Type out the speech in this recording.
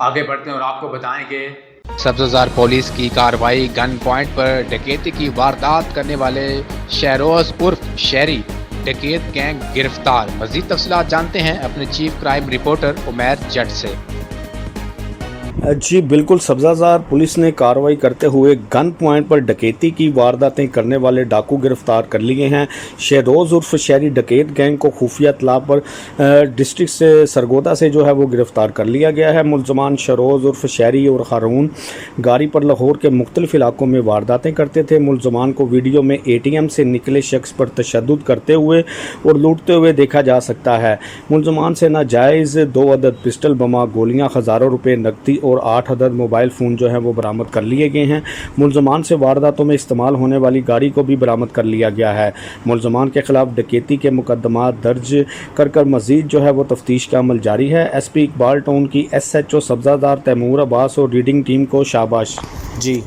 آگے بڑھتے ہیں اور آپ کو بتائیں کہ سبززار پولیس کی کارروائی گن پوائنٹ پر ڈکیتی کی واردات کرنے والے شہروز عرف شہری ڈکیت گینگ گرفتار۔ مزید تفصیلات جانتے ہیں اپنے چیف کرائم رپورٹر عمیر جٹ سے۔ جی بالکل، سبزہ پولیس نے کارروائی کرتے ہوئے گن پوائنٹ پر ڈکیتی کی وارداتیں کرنے والے ڈاکو گرفتار کر لیے ہیں۔ شہروز عرف شہری ڈکیت گینگ کو خفیہ اطلاع پر ڈسٹرکٹ سے سرگودا سے جو ہے وہ گرفتار کر لیا گیا ہے۔ ملزمان شہروز عرف شہری اور ہارون گاری پر لاہور کے مختلف علاقوں میں وارداتیں کرتے تھے۔ ملزمان کو ویڈیو میں اے ٹی ایم سے نکلے شخص پر تشدد کرتے ہوئے اور لوٹتے ہوئے دیکھا جا سکتا ہے۔ ملزمان سے ناجائز 2 عدد پسٹل بمہ، گولیاں، ہزاروں روپے نقدی اور 8 عدد موبائل فون جو ہیں وہ برآمد کر لیے گئے ہیں۔ ملزمان سے وارداتوں میں استعمال ہونے والی گاڑی کو بھی برآمد کر لیا گیا ہے۔ ملزمان کے خلاف ڈکیتی کے مقدمات درج کر مزید جو ہے وہ تفتیش کا عمل جاری ہے۔ ایس پی اقبال ٹاؤن کی ایس ایچ او سبزہ دار تیمور عباس اور ریڈنگ ٹیم کو شاباش۔ جی